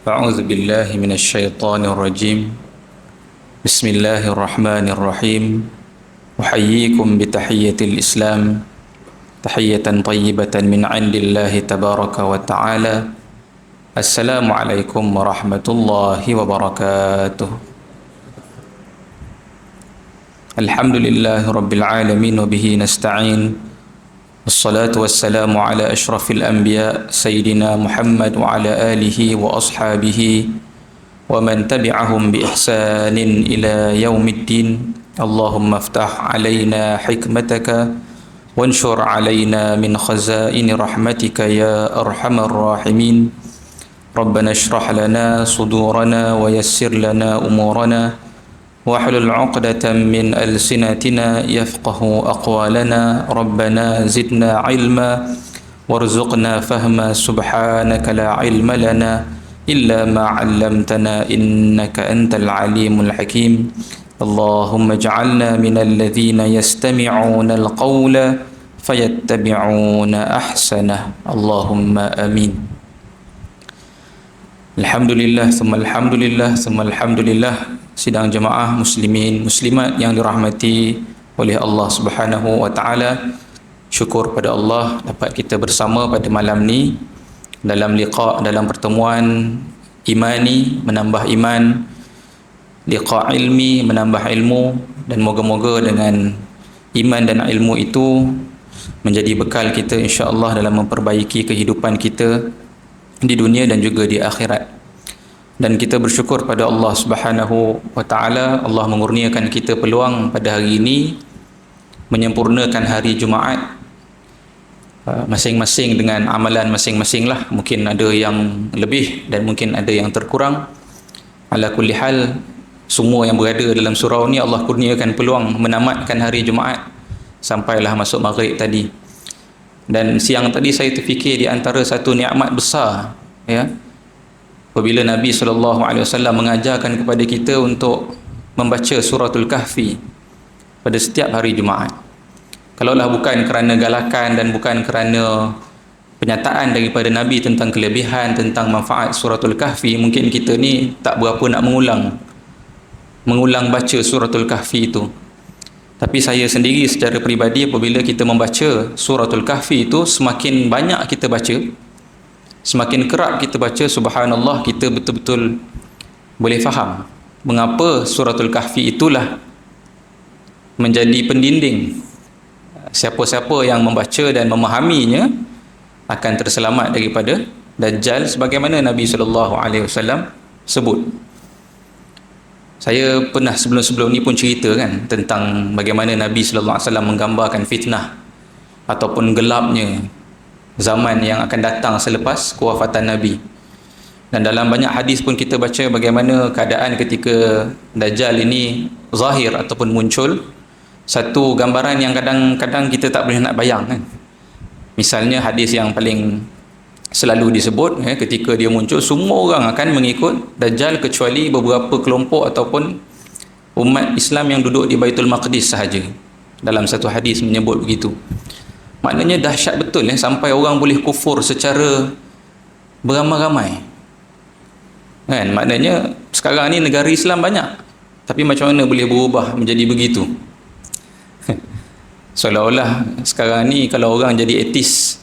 أعوذ بالله من الشيطان الرجيم. بسم الله الرحمن الرحيم. أحييكم بتحية الإسلام، تحية طيبة من عند الله تبارك وتعالى. السلام عليكم ورحمة الله وبركاته. الحمد لله رب العالمين وبه نستعين، والصلاة والسلام على أشرف الأنبياء سيدنا محمد وعلى آله وأصحابه ومن تبعهم بإحسان إلى يوم الدين. اللهم افتح علينا حكمتك وانشر علينا من خزائن رحمتك يا أرحم الراحمين. ربنا اشرح لنا صدورنا ويسر لنا أمورنا واحلل عقدة من ألسنتنا يفقه أقوالنا. ربنا زدنا علما وارزقنا فهما. سبحانك لا علم لنا إلا ما علمتنا إنك أنت العليم الحكيم. اللهم اجعلنا من الذين يستمعون القول فيتبعون أحسنه. اللهم آمين. Alhamdulillah, thumma alhamdulillah, thumma alhamdulillah. Sidang jemaah muslimin muslimat yang dirahmati oleh Allah Subhanahu wa taala. Syukur pada Allah dapat kita bersama pada malam ni dalam liqa, dalam pertemuan imani, menambah iman, liqa ilmi, menambah ilmu, dan moga-moga dengan iman dan ilmu itu menjadi bekal kita insya-Allah dalam memperbaiki kehidupan kita di dunia dan juga di akhirat. Dan kita bersyukur pada Allah Subhanahu wa taala, Allah mengurniakan kita peluang pada hari ini menyempurnakan hari Jumaat, masing-masing dengan amalan masing-masing lah. Mungkin ada yang lebih dan mungkin ada yang terkurang. Ala kulli hal, semua yang berada dalam surau ni Allah kurniakan peluang menamatkan hari Jumaat sampailah masuk maghrib tadi. Dan siang tadi saya terfikir di antara satu nikmat besar, ya, apabila Nabi SAW mengajarkan kepada kita untuk membaca suratul Kahfi pada setiap hari Jumaat. Kalaulah bukan kerana galakan dan bukan kerana penyataan daripada Nabi tentang kelebihan, tentang manfaat suratul Kahfi, mungkin kita ni tak berapa nak mengulang baca suratul Kahfi itu. Tapi saya sendiri secara peribadi, apabila kita membaca suratul Kahfi itu, semakin banyak kita baca, semakin kerap kita baca, subhanallah, kita betul-betul boleh faham mengapa suratul Kahfi itulah menjadi pendinding. Siapa-siapa yang membaca dan memahaminya akan terselamat daripada Dajjal, sebagaimana Nabi SAW sebut. Saya pernah sebelum-sebelum ni pun cerita kan tentang bagaimana Nabi SAW menggambarkan fitnah ataupun gelapnya zaman yang akan datang selepas kewafatan Nabi. Dan dalam banyak hadis pun kita baca bagaimana keadaan ketika Dajjal ini zahir ataupun muncul. Satu gambaran yang kadang-kadang kita tak boleh nak bayang kan. Misalnya hadis yang paling selalu disebut, ketika dia muncul semua orang akan mengikut Dajjal kecuali beberapa kelompok ataupun umat Islam yang duduk di Baitul Maqdis sahaja. Dalam satu hadis menyebut begitu. Maknanya dahsyat betul sampai orang boleh kufur secara beramai-ramai. Kan? Maknanya sekarang ni negara Islam banyak, tapi macam mana boleh berubah menjadi begitu? Seolah-olah sekarang ni kalau orang jadi etis,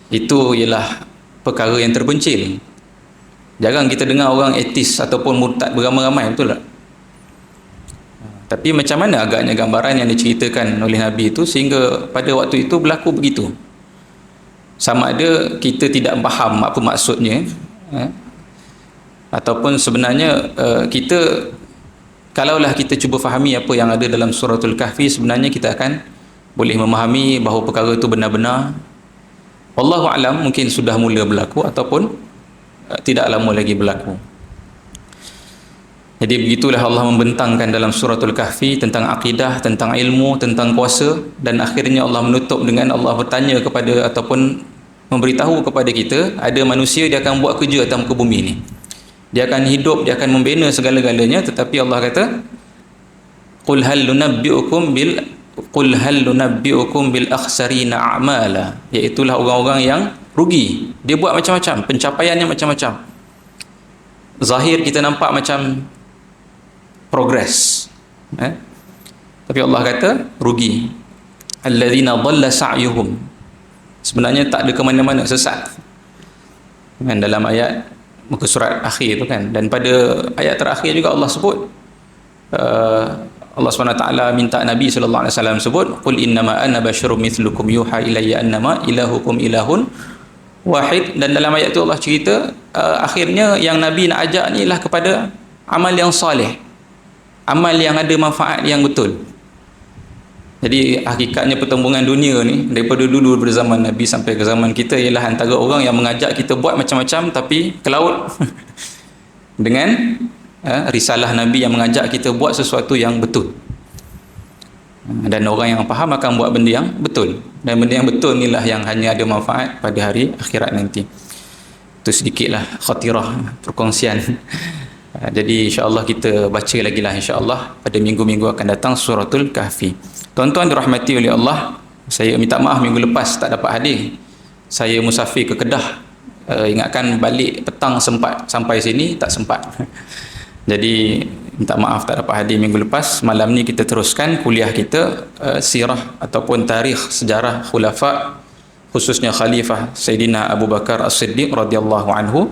itu ialah perkara yang terpencil. Jarang kita dengar orang etis ataupun murtad beramai-ramai, betul tak? Tapi macam mana agaknya gambaran yang diceritakan oleh Nabi itu sehingga pada waktu itu berlaku begitu? Sama ada kita tidak faham apa maksudnya, ataupun sebenarnya kita, kalaulah kita cuba fahami apa yang ada dalam suratul Kahfi, sebenarnya kita akan boleh memahami bahawa perkara itu benar-benar, wallahu alam, mungkin sudah mula berlaku ataupun tidak lama lagi berlaku. Jadi begitulah Allah membentangkan dalam suratul Kahfi tentang akidah, tentang ilmu, tentang kuasa, dan akhirnya Allah menutup dengan Allah bertanya kepada ataupun memberitahu kepada kita, ada manusia dia akan buat kerja atas muka bumi ni. Dia akan hidup, dia akan membina segala-galanya, tetapi Allah kata, qul hal nunabbi'ukum bil qul hal nunabbiukum bil akhsarina a'mala, iaitu orang-orang yang rugi. Dia buat macam-macam, pencapaiannya macam-macam. Zahir kita nampak macam progress, tapi Allah kata rugi. Alladzina dhalla sa'yuhum, sebenarnya tak ada ke mana-mana, sesat. Kan dalam ayat muka surat akhir tu kan, dan pada ayat terakhir juga Allah sebut, Allah SWT minta Nabi SAW sebut, qul innama ana basyarum mithlukum yuha ilayya annama ilahukum ilahun wahid. Dan dalam ayat tu Allah cerita akhirnya yang Nabi nak ajak ni lah kepada amal yang soleh, amal yang ada manfaat yang betul. Jadi hakikatnya pertembungan dunia ni daripada dulu, daripada zaman Nabi sampai ke zaman kita, ialah antara orang yang mengajak kita buat macam-macam tapi ke laut dengan risalah Nabi yang mengajak kita buat sesuatu yang betul. Dan orang yang faham akan buat benda yang betul, dan benda yang betul inilah yang hanya ada manfaat pada hari akhirat nanti. Itu sedikitlah khatirah perkongsian. Jadi insya-Allah kita baca lagi lah insya-Allah pada minggu-minggu akan datang suratul Kahfi. Tuan-tuan dirahmati oleh Allah, saya minta maaf minggu lepas tak dapat hadir. Saya musafir ke Kedah. Ingatkan balik petang sempat, sampai sini tak sempat. Jadi minta maaf tak dapat hadir minggu lepas. Malam ni kita teruskan kuliah kita sirah ataupun tarikh sejarah khulafa, khususnya khalifah Sayyidina Abu Bakar As-Siddiq radhiyallahu anhu.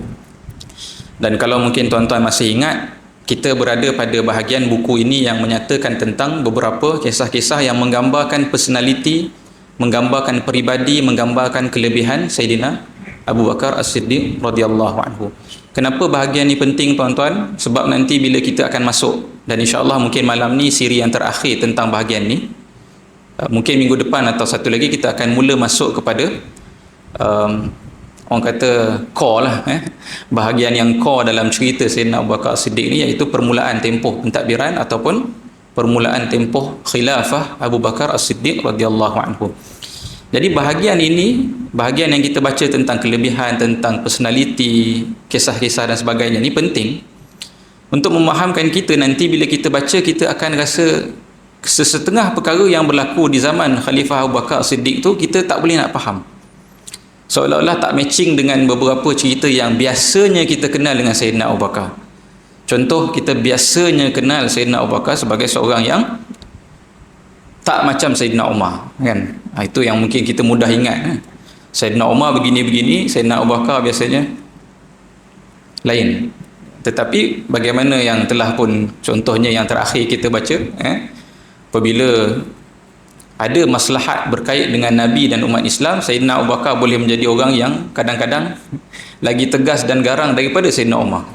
Dan kalau mungkin tuan-tuan masih ingat, kita berada pada bahagian buku ini yang menyatakan tentang beberapa kisah-kisah yang menggambarkan personality, menggambarkan peribadi, menggambarkan kelebihan Sayyidina Abu Bakar As-Siddiq radhiyallahu anhu. Kenapa bahagian ini penting tuan-tuan? Sebab nanti bila kita akan masuk, dan insya-Allah mungkin malam ni siri yang terakhir tentang bahagian ni, mungkin minggu depan atau satu lagi kita akan mula masuk kepada orang kata core lah, bahagian yang core dalam cerita Sayyidina Abu Bakar As-Siddiq ni, iaitu permulaan tempoh pentadbiran ataupun permulaan tempoh khilafah Abu Bakar As-Siddiq radhiyallahu anhu. Jadi bahagian ini, bahagian yang kita baca tentang kelebihan, tentang personality, kisah-kisah dan sebagainya ni penting untuk memahamkan kita nanti bila kita baca, kita akan rasa sesetengah perkara yang berlaku di zaman Khalifah Abu Bakar As-Siddiq tu kita tak boleh nak faham. Seolah-olah tak matching dengan beberapa cerita yang biasanya kita kenal dengan Sayyidina Abu Bakar. Contoh, kita biasanya kenal Sayyidina Abu Bakar sebagai seorang yang tak macam Sayyidina Umar, kan? Itu yang mungkin kita mudah ingat. Sayyidina Umar begini-begini, Sayyidina Abu Bakar biasanya lain. Tetapi bagaimana yang telah pun contohnya yang terakhir kita baca, apabila ada maslahat berkait dengan Nabi dan umat Islam, Sayyidina Abu Bakar boleh menjadi orang yang kadang-kadang lagi tegas dan garang daripada Sayyidina Umar.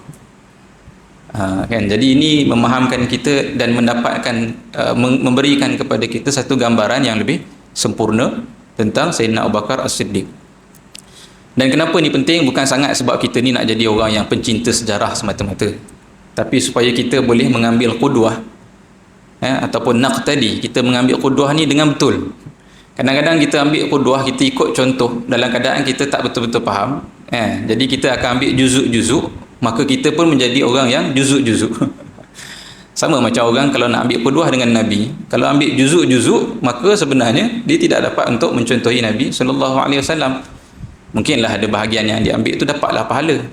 Kan? Jadi ini memahamkan kita dan mendapatkan memberikan kepada kita satu gambaran yang lebih sempurna tentang Sayyidina Abu Bakar As-Siddiq. Dan kenapa ni penting? Bukan sangat sebab kita ni nak jadi orang yang pencinta sejarah semata-mata, tapi supaya kita boleh mengambil qudwah, ataupun naqtadi, kita mengambil qudwah ni dengan betul. Kadang-kadang kita ambil qudwah, kita ikut contoh dalam keadaan kita tak betul-betul faham, jadi kita akan ambil juzuk-juzuk, maka kita pun menjadi orang yang juzuk-juzuk. Sama macam orang kalau nak ambil qudwah dengan Nabi, kalau ambil juzuk-juzuk, maka sebenarnya dia tidak dapat untuk mencontohi Nabi SAW. Mungkinlah ada bahagian yang diambil itu dapatlah pahala,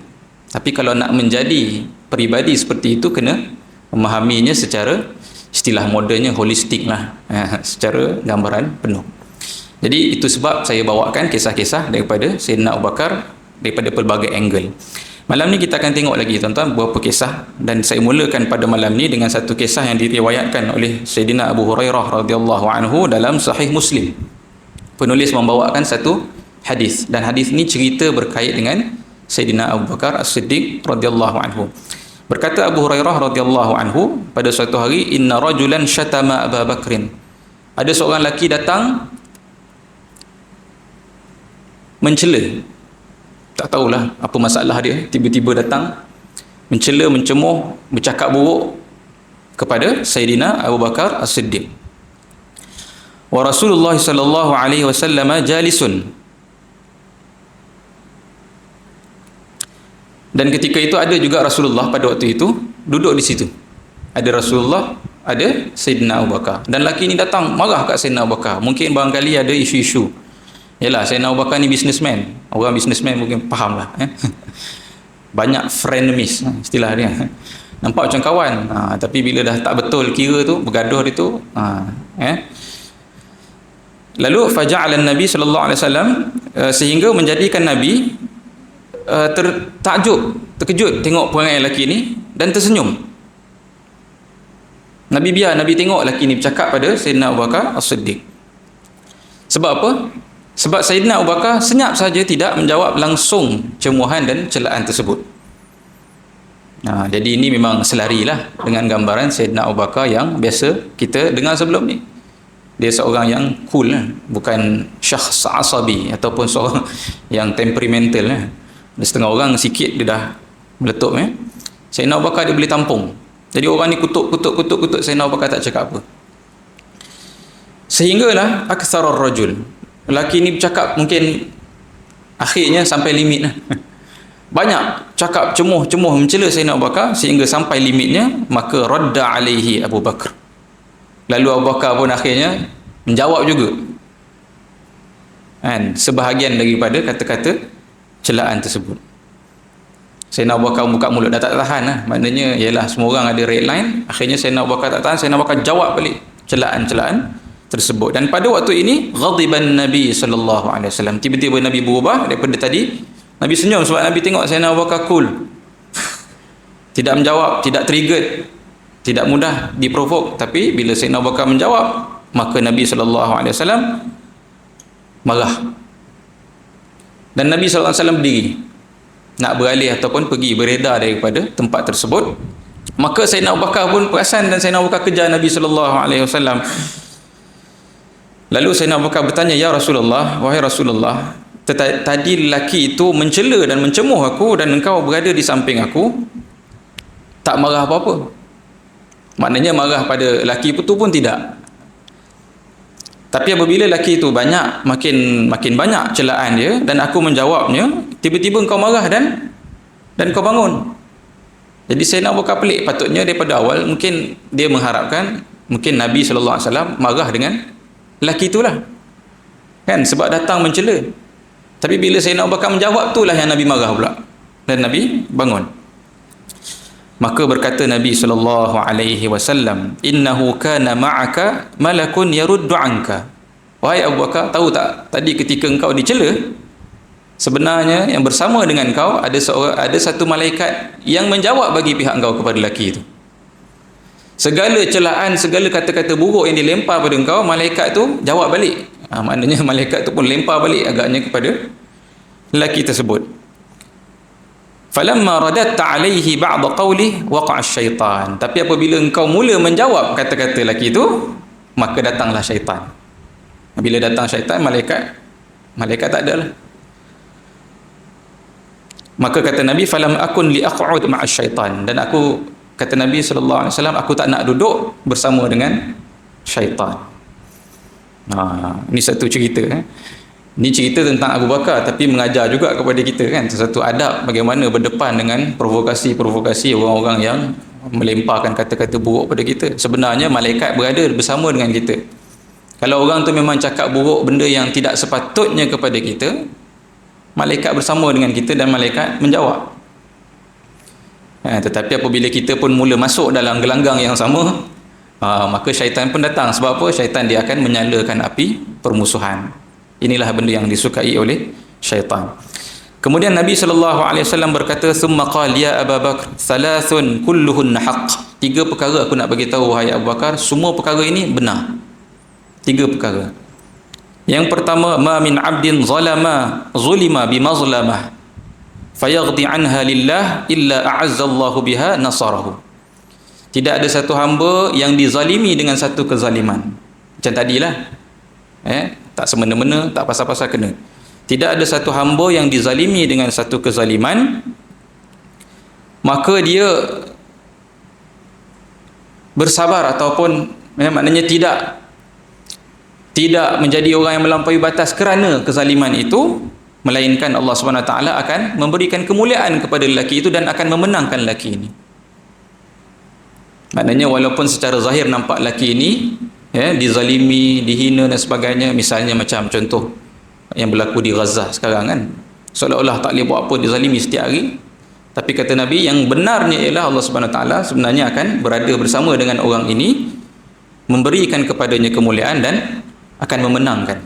tapi kalau nak menjadi peribadi seperti itu, kena memahaminya secara, istilah modelnya holistik lah, secara gambaran penuh. Jadi itu sebab saya bawakan kisah-kisah daripada Sayyidina Abu Bakar daripada pelbagai angle. Malam ni kita akan tengok lagi tuan-tuan beberapa kisah, dan saya mulakan pada malam ni dengan satu kisah yang diriwayatkan oleh Sayyidina Abu Hurairah radhiyallahu anhu dalam Sahih Muslim. Penulis membawakan satu hadis, dan hadis ni cerita berkait dengan Sayyidina Abu Bakar As-Siddiq radhiyallahu anhu. Berkata Abu Hurairah radhiyallahu anhu, pada suatu hari, inna rajulan syatama Abu Bakrin. Ada seorang lelaki datang mencela. Tak tahulah apa masalah dia, tiba-tiba datang mencela, mencemuh, bercakap buruk kepada Sayyidina Abu Bakar As-Siddiq. Wa Rasulullah sallallahu alaihi wasallam jalisun. Dan ketika itu ada juga Rasulullah pada waktu itu duduk di situ. Ada Rasulullah ada Sayyidina Abu Bakar. Dan lelaki ni datang marah kat Sayyidina Abu Bakar. Mungkin barangkali ada isu-isu. Yalah, Sayyidina Abu Bakar ni businessman. Orang businessman mungkin faham lah. Banyak frenemies, istilah dia. Nampak macam kawan. Tapi bila dah tak betul kira tu, bergaduh dia tu. Lalu faja'ala Nabi sallallahu alaihi wasallam, sehingga menjadikan Nabi terkejut tengok perangai lelaki ni dan tersenyum. Nabi tengok lelaki ni bercakap pada Sayyidina Abu Bakar As-Siddiq. Sebab apa? Sebab Sayyidina Abu Bakar senyap saja, tidak menjawab langsung cemuhan dan celaan tersebut. Jadi ini memang selarilah dengan gambaran Sayyidina Abu Bakar yang biasa kita dengar sebelum ni. Dia seorang yang cool, bukan syakhs asabi ataupun seorang yang temperamental. Setengah orang sikit dia dah meletup. Sayyidina Abu Bakar dia boleh tampung. Jadi orang ni kutuk Sayyidina Abu Bakar tak cakap apa. Sehinggalah aktsarar rajul, lelaki ni bercakap mungkin akhirnya sampai limit lah. Banyak cakap cemuh mencela Sayyidina Abu Bakar sehingga sampai limitnya, maka radda alaihi Abu Bakar. Lalu Abu Bakar pun akhirnya menjawab juga sebahagian daripada kata-kata celaan tersebut. Sayyidina Abu Bakar buka mulut dah tak tahan lah. Maknanya ialah semua orang ada red line. Akhirnya Sayyidina Abu Bakar tak tahan. Sayyidina Abu Bakar jawab balik celaan-celaan tersebut. Dan pada waktu ini ghadiban Nabi sallallahu alaihi wasallam. Tiba-tiba Nabi berubah daripada tadi. Nabi senyum sebab Nabi tengok Sayyidina Abu Bakar cool. Tidak menjawab, tidak triggered, tidak mudah diprovok. Tapi bila Sayyidina Abu Bakar menjawab, maka Nabi sallallahu alaihi wasallam marah. Dan Nabi sallallahu alaihi wasallam berdiri nak beralih ataupun pergi beredar daripada tempat tersebut. Maka Sayyidina Abu Bakar pun perasan dan Sayyidina Abu Bakar kejar Nabi sallallahu alaihi wasallam. Lalu Sayyidina Abu Bakar bertanya, "Ya Rasulullah, wahai Rasulullah, tadi lelaki itu mencela dan mencemuh aku dan engkau berada di samping aku, tak marah apa-apa." Maknanya marah pada lelaki itu pun tidak. Tapi apabila lelaki itu makin banyak celaan dia dan aku menjawabnya, tiba-tiba engkau marah dan kau bangun. Jadi Sayyidina Abu Bakar pelik. Patutnya daripada awal mungkin dia mengharapkan mungkin Nabi sallallahu alaihi wasallam marah dengan lelaki itulah. Kan, sebab datang mencela. Tapi bila Sayyidina Abu Bakar menjawab, itulah yang Nabi marah pula. Dan Nabi bangun. Maka berkata Nabi sallallahu alaihi wasallam, "Innahu kana ma'aka malakun yaruddu 'anka." Wahai Abu Bakar, tahu tak tadi ketika engkau dicela, sebenarnya yang bersama dengan kau ada satu malaikat yang menjawab bagi pihak engkau kepada lelaki itu. Segala celaan, segala kata-kata buruk yang dilempar pada engkau, malaikat tu jawab balik. Maknanya malaikat tu pun lempar balik agaknya kepada lelaki tersebut. Falamma radatta alaihi ba'd qawli waqa'a syaitan. Tapi apabila engkau mula menjawab kata-kata lelaki itu, maka datanglah syaitan. Bila datang syaitan, malaikat tak ada lah. Maka kata Nabi, falam akun li aq'ud ma'a syaitan. Dan aku, kata Nabi sallallahu alaihi wasallam, aku tak nak duduk bersama dengan syaitan. Ini satu cerita. Ini cerita tentang Abu Bakar, tapi mengajar juga kepada kita kan satu adab bagaimana berdepan dengan provokasi-provokasi orang-orang yang melemparkan kata-kata buruk pada kita. Sebenarnya malaikat berada bersama dengan kita. Kalau orang tu memang cakap buruk, benda yang tidak sepatutnya kepada kita, malaikat bersama dengan kita dan malaikat menjawab. Tetapi apabila kita pun mula masuk dalam gelanggang yang sama, maka syaitan pun datang. Sebab apa? Syaitan dia akan menyalakan api permusuhan. Inilah benda yang disukai oleh syaitan. Kemudian Nabi SAW berkata, "Thumma qala ya Abu Bakar, thalathun kulluhunna haqq." 3 perkara aku nak bagi tahu wahai Abu Bakar, semua perkara ini benar. 3 perkara. Yang pertama, ma min 'abdin zulima bimazlamah fayaghdi 'anha lillah illa a'azza Allahu biha nasarahu. Tidak ada satu hamba yang dizalimi dengan satu kezaliman. Macam tadilah. Tak semena-mena, tak pasal-pasal kena. Tidak ada satu hamba yang dizalimi dengan satu kezaliman, maka dia bersabar ataupun maknanya tidak menjadi orang yang melampaui batas kerana kezaliman itu, melainkan Allah Subhanahu Wa Taala akan memberikan kemuliaan kepada lelaki itu dan akan memenangkan lelaki ini. Maknanya walaupun secara zahir nampak lelaki ini dizalimi, dihina dan sebagainya, misalnya macam contoh yang berlaku di Gaza sekarang kan, seolah-olah tak boleh buat apa, dizalimi setiap hari. Tapi kata Nabi, yang benarnya ialah Allah Subhanahu Wa Taala sebenarnya akan berada bersama dengan orang ini, memberikan kepadanya kemuliaan dan akan memenangkan.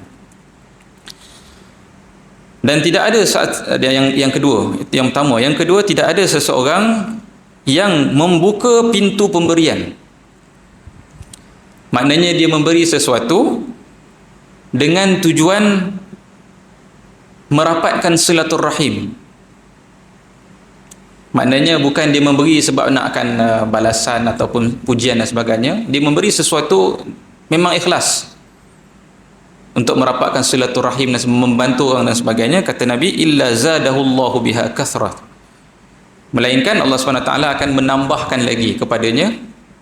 Dan tidak ada saat yang kedua, yang pertama, yang kedua, tidak ada seseorang yang membuka pintu pemberian. Maknanya dia memberi sesuatu dengan tujuan merapatkan silaturrahim. Maknanya bukan dia memberi sebab nak akan balasan ataupun pujian dan sebagainya. Dia memberi sesuatu memang ikhlas untuk merapatkan silaturrahim dan membantu orang dan sebagainya. Kata Nabi, illa zadahullahu biha kathrat, melainkan Allah SWT akan menambahkan lagi kepadanya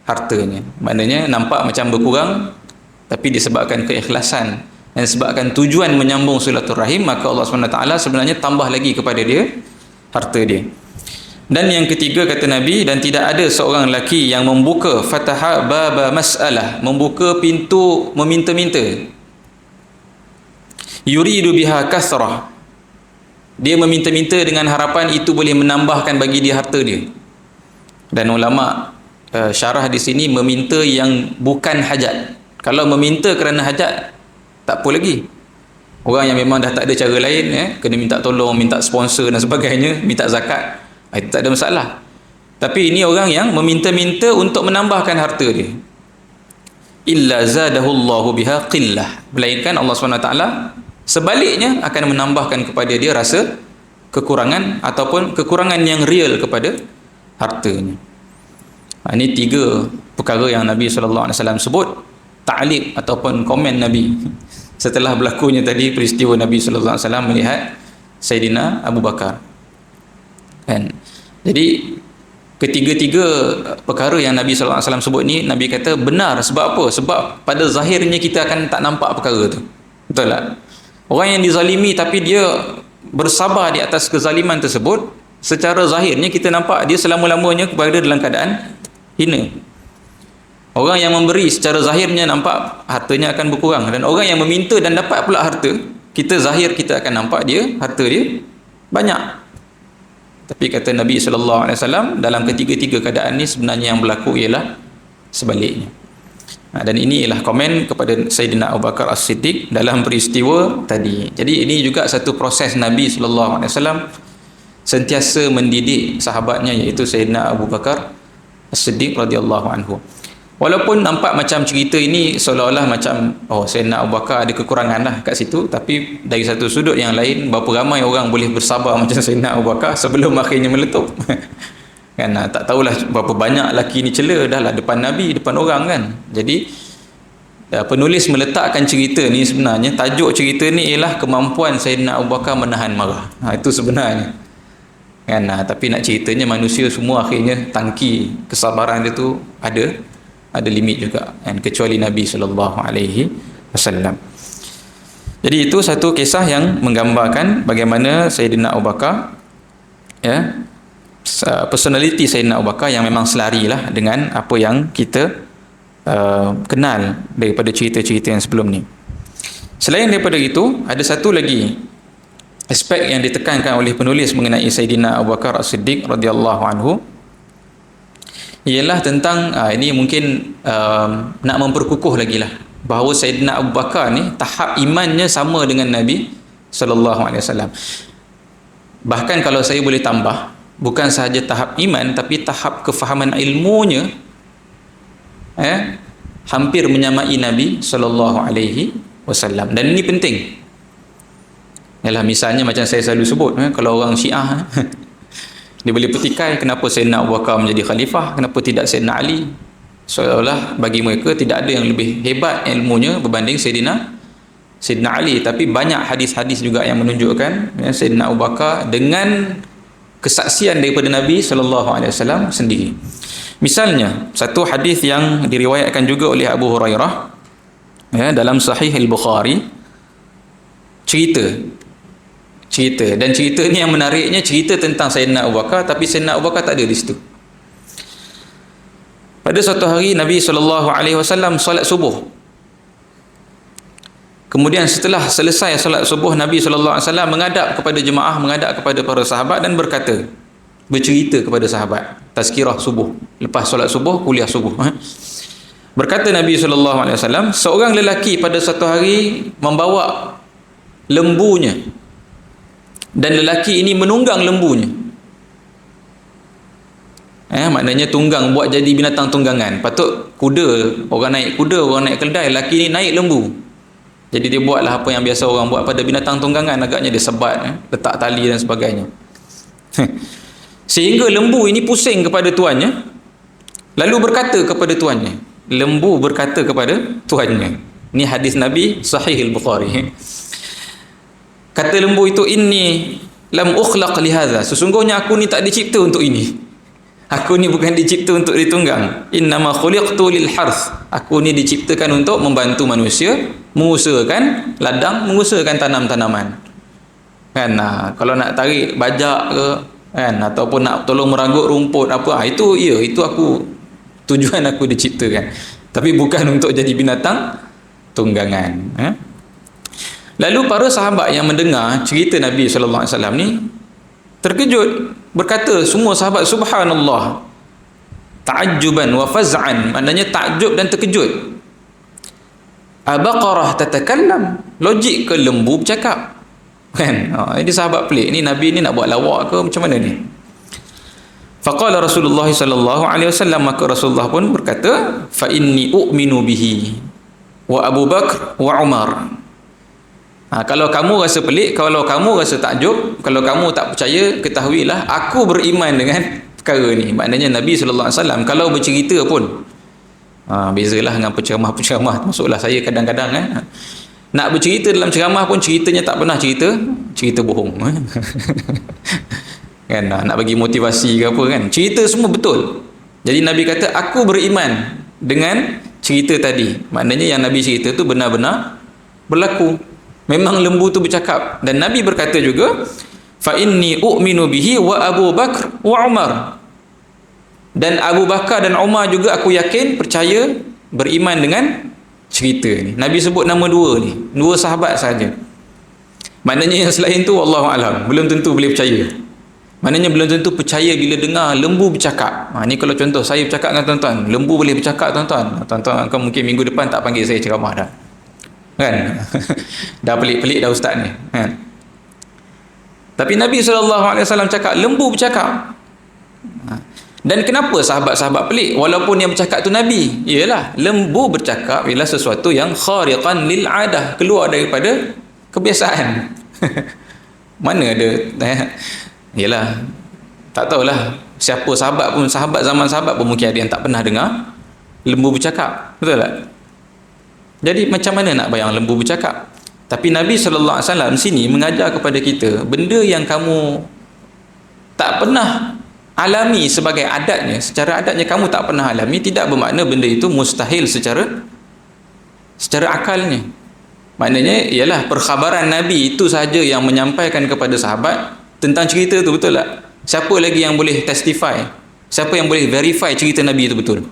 hartanya. Maknanya nampak macam berkurang, tapi disebabkan keikhlasan dan disebabkan tujuan menyambung silaturrahim, maka Allah SWT sebenarnya tambah lagi kepada dia harta dia. Dan yang ketiga kata Nabi, dan tidak ada seorang lelaki yang membuka fataha baba mas'alah, membuka pintu meminta-minta, yuridu biha kasrah, dia meminta-minta dengan harapan itu boleh menambahkan bagi dia harta dia. Dan ulama syarah di sini meminta yang bukan hajat. Kalau meminta kerana hajat, tak apa lagi. Orang yang memang dah tak ada cara lain, kena minta tolong, minta sponsor dan sebagainya, minta zakat, itu tak ada masalah. Tapi ini orang yang meminta-minta untuk menambahkan harta dia. Illa zadahullahu biha qillah, melainkan Allah SWT sebaliknya akan menambahkan kepada dia rasa kekurangan ataupun kekurangan yang real kepada hartanya. Ini tiga perkara yang Nabi SAW sebut, ta'liq ataupun komen Nabi setelah berlakunya tadi peristiwa Nabi SAW melihat Sayyidina Abu Bakar kan. Jadi ketiga-tiga perkara yang Nabi SAW sebut ni, Nabi kata benar. Sebab apa? Sebab pada zahirnya kita akan tak nampak perkara tu, betul tak? Orang yang dizalimi tapi dia bersabar di atas kezaliman tersebut, secara zahirnya kita nampak dia selama-lamanya berada dalam keadaan hina. Orang yang memberi secara zahirnya nampak hartanya akan berkurang, dan orang yang meminta dan dapat pula harta, kita zahir kita akan nampak dia harta dia banyak. Tapi kata Nabi SAW, dalam ketiga-tiga keadaan ni sebenarnya yang berlaku ialah sebaliknya. Dan ini ialah komen kepada Sayyidina Abu Bakar As-Siddiq dalam peristiwa tadi. Jadi ini juga satu proses Nabi SAW sentiasa mendidik sahabatnya, iaitu Sayyidina Abu Bakar As-Siddiq radhiyallahu anhu. Walaupun nampak macam cerita ini seolah-olah macam Sayyidina Abu Bakar ada kekurangan lah kat situ, tapi dari satu sudut yang lain, berapa ramai orang boleh bersabar macam Sayyidina Abu Bakar sebelum akhirnya meletup kan. Tak tahulah berapa banyak lelaki ni cela dah lah depan Nabi, depan orang kan. Jadi penulis meletakkan cerita ni, sebenarnya tajuk cerita ni ialah kemampuan Sayyidina Abu Bakar menahan marah. Itu sebenarnya kan. Tapi nak ceritanya manusia semua akhirnya tangki kesabaran dia tu ada limit juga kan, kecuali Nabi SAW. Jadi itu satu kisah yang menggambarkan bagaimana Sayyidina Abu Bakar, personality Sayyidina Abu Bakar yang memang selari lah dengan apa yang kita kenal daripada cerita-cerita yang sebelum ni. Selain daripada itu, ada satu lagi aspek yang ditekankan oleh penulis mengenai Sayyidina Abu Bakar As-Siddiq radhiyallahu anhu, ialah tentang ini mungkin nak memperkukuh lagi lah, bahawa Sayyidina Abu Bakar ni tahap imannya sama dengan Nabi SAW. Bahkan kalau saya boleh tambah, bukan sahaja tahap iman, tapi tahap kefahaman ilmunya hampir menyamai Nabi SAW. Dan ini penting. Yalah, misalnya macam saya selalu sebut, kalau orang Syiah dia boleh petikai kenapa Sayyidina Abu Bakar menjadi khalifah, kenapa tidak Sayyidina Ali, seolah-olah bagi mereka tidak ada yang lebih hebat ilmunya berbanding Sayyidina Ali. Tapi banyak hadis-hadis juga yang menunjukkan Sayyidina Abu Bakar dengan kesaksian daripada Nabi SAW sendiri. Misalnya satu hadis yang diriwayatkan juga oleh Abu Hurairah dalam Sahih Al-Bukhari, cerita, dan cerita ni yang menariknya, cerita tentang Sayyidina Abu Bakar, tapi Sayyidina Abu Bakar tak ada di situ. Pada suatu hari Nabi SAW solat subuh. Kemudian setelah selesai solat subuh, Nabi SAW menghadap kepada jemaah, menghadap kepada para sahabat dan berkata, bercerita kepada sahabat, tazkirah subuh, lepas solat subuh, kuliah subuh. Berkata Nabi SAW, seorang lelaki pada satu hari membawa lembunya, dan lelaki ini menunggang lembunya. Maknanya tunggang, buat jadi binatang tunggangan. Patut kuda, orang naik kuda, orang naik keldai, lelaki ni naik lembu. Jadi dia buatlah apa yang biasa orang buat pada binatang tunggangan, agaknya dia sebat, letak tali dan sebagainya. Sehingga lembu ini pusing kepada tuannya, lalu berkata kepada tuannya, lembu berkata kepada tuannya. Ini hadis Nabi Sahih Al-Bukhari. Kata lembu itu, inni lam ukhlaq lihadza, sesungguhnya aku ni tak dicipta untuk ini. Aku ni bukan dicipta untuk ditunggang. Innama khuliqtu lil harth, aku ni diciptakan untuk membantu manusia mengusahakan ladang, mengusahakan tanam-tanaman. Kan, kalau nak tarik bajak ke, kan, ataupun nak tolong meragut rumput apa, itu aku, tujuan aku diciptakan. Tapi bukan untuk jadi binatang tunggangan. Lalu para sahabat yang mendengar cerita Nabi SAW ni terkejut, berkata semua sahabat, subhanallah, ta'ajjuban wa faz'an, maknanya takjub dan terkejut. Abaqarah tatakallam, logik ke lembu bercakap? Kan? Ini sahabat pelik ni, Nabi ni nak buat lawak ke macam mana ni? Faqala Rasulullah SAW, maka Rasulullah pun berkata, fa inni u'minu bihi wa Abu Bakr wa Umar. Kalau kamu rasa pelik, kalau kamu rasa takjub, kalau kamu tak percaya, ketahuilah aku beriman dengan perkara ni. Maknanya Nabi SAW kalau bercerita pun, bezalah dengan penceramah-penceramah, masuklah saya kadang-kadang nak bercerita dalam ceramah pun ceritanya tak pernah cerita bohong. Kan, nak bagi motivasi ke apa kan, cerita semua betul. Jadi Nabi kata aku beriman dengan cerita tadi, maknanya yang Nabi cerita tu benar-benar berlaku. Memang lembu tu bercakap. Dan Nabi berkata juga, fa inni u'minu bihi wa Abu Bakr wa Umar, dan Abu Bakar dan Umar juga aku yakin, percaya, beriman dengan cerita ni. Nabi sebut nama dua ni, dua sahabat saja. Maknanya yang selain tu wallahu alam, belum tentu boleh percaya. Maknanya belum tentu percaya bila dengar lembu bercakap. Ni kalau contoh saya bercakap dengan tuan-tuan, lembu boleh bercakap tuan-tuan. Tuan-tuan akan mungkin minggu depan tak panggil saya ceramah dah. Kan? Dah pelik-pelik dah ustaz ni. Kan? Tapi Nabi SAW cakap lembu bercakap. Dan kenapa sahabat-sahabat pelik walaupun yang bercakap tu Nabi? Ialah lembu bercakap ialah sesuatu yang khariqan lil adah, keluar daripada kebiasaan. Mana ada ialah tak tahulah siapa sahabat pun, sahabat zaman sahabat pun mungkin ada yang tak pernah dengar lembu bercakap. Betul tak? Jadi macam mana nak bayang lembu bercakap? Tapi Nabi SAW sini mengajar kepada kita, benda yang kamu tak pernah alami sebagai adatnya, secara adatnya kamu tak pernah alami, tidak bermakna benda itu mustahil secara akalnya. Maknanya ialah perkhabaran Nabi itu sahaja yang menyampaikan kepada sahabat tentang cerita itu, betul tak? Siapa lagi yang boleh testify? Siapa yang boleh verify cerita Nabi itu betul?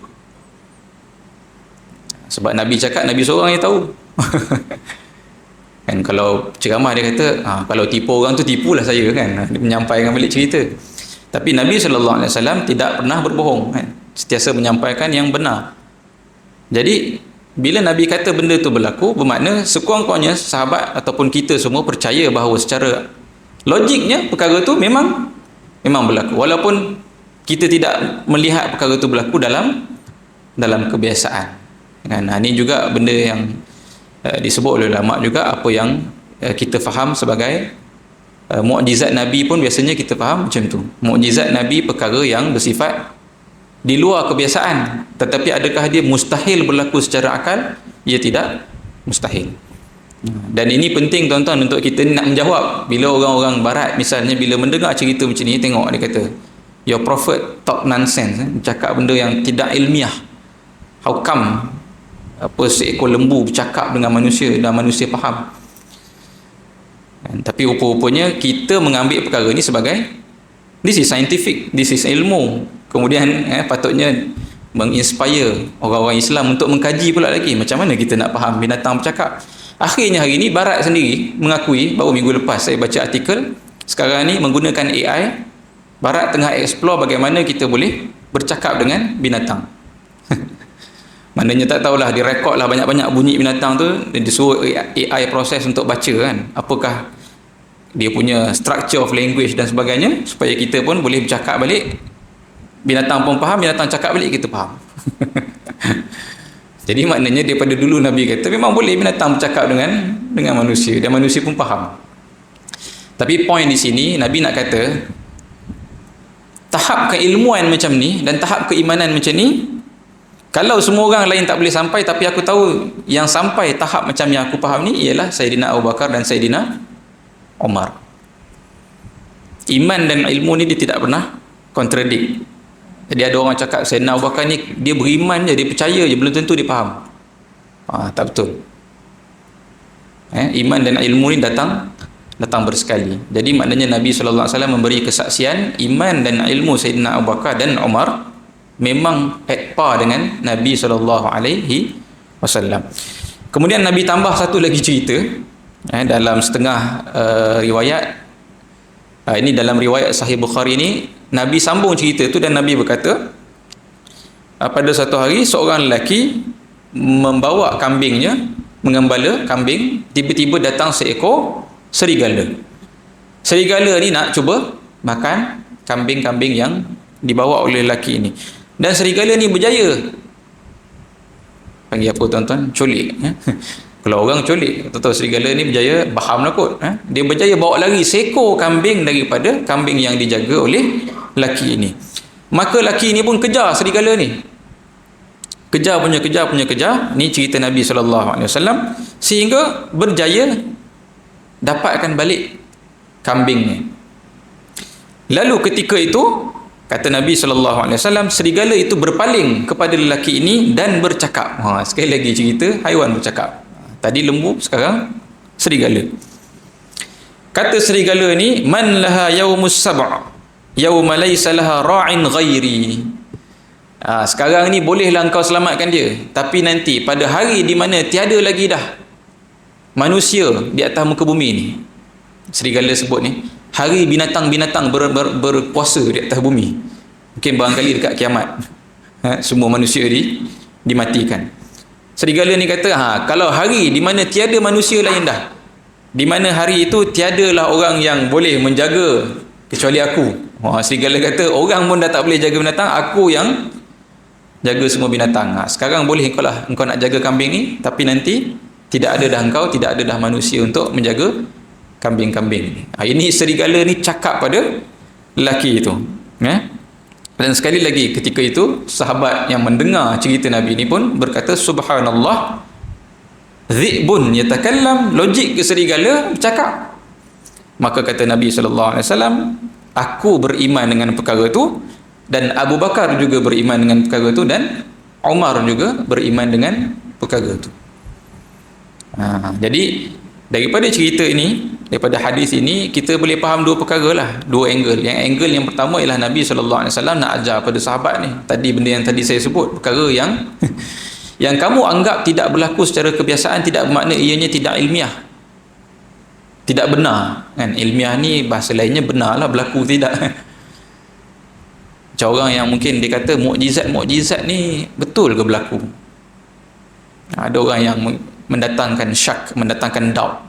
Sebab Nabi cakap, Nabi seorang yang tahu. Kan kalau ceramah dia kata, kalau tipu orang tu tipulah saya, kan, dia menyampaikan balik cerita. Tapi Nabi SAW tidak pernah berbohong, kan, sentiasa menyampaikan yang benar. Jadi bila Nabi kata benda tu berlaku, bermakna sekurang-kurangnya sahabat ataupun kita semua percaya bahawa secara logiknya perkara tu memang berlaku, walaupun kita tidak melihat perkara tu berlaku dalam kebiasaan. Kan, ini juga benda yang disebut oleh ulama juga, apa yang kita faham sebagai mukjizat Nabi pun biasanya kita faham macam tu. Mukjizat Nabi perkara yang bersifat di luar kebiasaan, tetapi adakah dia mustahil berlaku secara akal? Ia tidak mustahil. Dan ini penting tuan-tuan untuk kita nak menjawab. Bila orang-orang barat misalnya bila mendengar cerita macam ni, tengok dia kata your prophet talk nonsense, cakap benda yang tidak ilmiah. How come seekor lembu bercakap dengan manusia dan manusia faham? Tapi rupa-rupanya kita mengambil perkara ini sebagai this is scientific, this is ilmu. Kemudian patutnya menginspire orang-orang Islam untuk mengkaji pula lagi macam mana kita nak faham binatang bercakap. Akhirnya hari ini Barat sendiri mengakui, baru minggu lepas saya baca artikel, sekarang ni menggunakan AI, Barat tengah explore bagaimana kita boleh bercakap dengan binatang. Maknanya tak tahulah, direkod lah banyak-banyak bunyi binatang tu, dia suruh AI proses untuk baca kan, apakah dia punya structure of language dan sebagainya, supaya kita pun boleh bercakap balik. Binatang pun faham, binatang cakap balik, kita faham. Jadi maknanya daripada dulu Nabi kata memang boleh binatang bercakap dengan manusia, dan manusia pun faham. Tapi poin di sini Nabi nak kata tahap keilmuan macam ni dan tahap keimanan macam ni, kalau semua orang lain tak boleh sampai, tapi aku tahu yang sampai tahap macam yang aku faham ni ialah Sayyidina Abu Bakar dan Sayyidina Umar. Iman dan ilmu ni dia tidak pernah kontradik. Jadi ada orang cakap Sayyidina Abu Bakar ni dia beriman je, dia percaya je, belum tentu dia faham. Tak betul. Iman dan ilmu ni datang bersekali. Jadi maknanya Nabi SAW memberi kesaksian iman dan ilmu Sayyidina Abu Bakar dan Umar memang at par dengan Nabi SAW. Kemudian Nabi tambah satu lagi cerita dalam setengah riwayat. Ini dalam riwayat Sahih Bukhari ni, Nabi sambung cerita tu dan Nabi berkata, pada satu hari seorang lelaki membawa kambingnya, mengembala kambing, tiba-tiba datang seekor serigala. Serigala ni nak cuba makan kambing-kambing yang dibawa oleh lelaki ini. Dan serigala ni berjaya, panggil apa tuan-tuan? Colik. Kalau orang colik, tahu serigala ni berjaya, faham lah kot. Dia berjaya bawa lari seekor kambing daripada kambing yang dijaga oleh lelaki ini. Maka lelaki ini pun kejar serigala ni. Kejar. Ni cerita Nabi SAW. Sehingga berjaya dapatkan balik kambingnya. Lalu ketika itu, kata Nabi SAW, serigala itu berpaling kepada lelaki ini dan bercakap. Sekali lagi cerita haiwan bercakap. Tadi lembu, sekarang serigala. Kata serigala ni, man laha yaumus sab' yauma laysa laha ra'in ghairi. Sekarang ni bolehlah engkau selamatkan dia, tapi nanti pada hari di mana tiada lagi dah manusia di atas muka bumi ni, serigala sebut ni, hari binatang-binatang berpuasa di atas bumi, mungkin barangkali dekat kiamat, semua manusia dimatikan. Serigala ni kata, kalau hari di mana tiada manusia lain dah, di mana hari itu tiadalah orang yang boleh menjaga kecuali aku. Serigala kata, orang pun dah tak boleh jaga binatang, aku yang jaga semua binatang. Sekarang boleh engkau nak jaga kambing ni, tapi nanti tidak ada dah engkau, tidak ada dah manusia untuk menjaga kambing-kambing. Ini serigala ni cakap pada lelaki itu. Dan sekali lagi ketika itu sahabat yang mendengar cerita Nabi ni pun berkata, subhanallah, dhi'bun yatakallam, logik ke serigala bercakap. Maka kata Nabi SAW, aku beriman dengan perkara itu, dan Abu Bakar juga beriman dengan perkara itu, dan Umar juga beriman dengan perkara itu. Jadi daripada cerita ini, daripada hadis ini, kita boleh faham dua perkara lah, dua angle. Yang angle yang pertama ialah Nabi SAW nak ajar pada sahabat ni, tadi benda yang tadi saya sebut, perkara yang yang kamu anggap tidak berlaku secara kebiasaan, tidak bermakna ianya tidak ilmiah, tidak benar kan. Ilmiah ni bahasa lainnya benar lah, berlaku tidak. Macam orang yang mungkin dia kata mukjizat ni betul ke berlaku. Ada orang yang mendatangkan syak, mendatangkan doubt.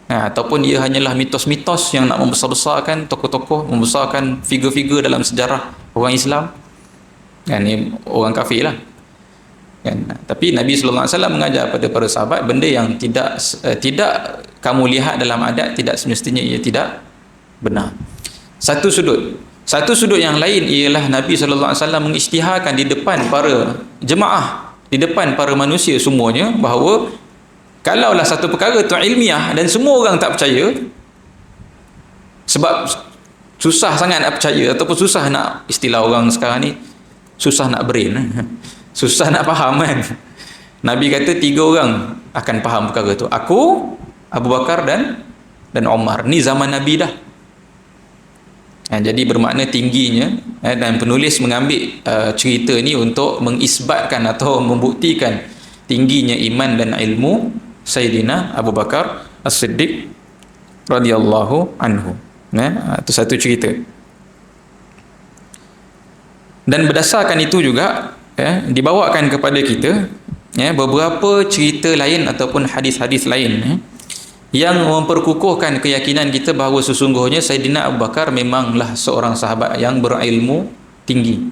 Ataupun ia hanyalah mitos-mitos yang nak membesar-besarkan tokoh-tokoh, membesarkan figure-figure dalam sejarah orang Islam. Ni orang kafir lah. Tapi Nabi SAW mengajar pada para sahabat benda yang tidak kamu lihat dalam adat, tidak semestinya ia tidak benar. Satu sudut yang lain ialah Nabi SAW mengisytiharkan di depan para jemaah, di depan para manusia semuanya, bahawa kalaulah satu perkara tu ilmiah dan semua orang tak percaya, sebab susah sangat nak percaya, ataupun susah nak, istilah orang sekarang ni, susah nak brain, susah nak faham kan. Nabi kata 3 orang akan faham perkara tu, aku, Abu Bakar dan Umar. Ni zaman Nabi dah. Jadi bermakna tingginya, dan penulis mengambil cerita ni untuk mengisbatkan atau membuktikan tingginya iman dan ilmu Sayyidina Abu Bakar As-Siddiq radhiyallahu anhu. Itu satu cerita. Dan berdasarkan itu juga dibawakan kepada kita beberapa cerita lain ataupun hadis-hadis lain yang memperkukuhkan keyakinan kita bahawa sesungguhnya Sayyidina Abu Bakar memanglah seorang sahabat yang berilmu tinggi.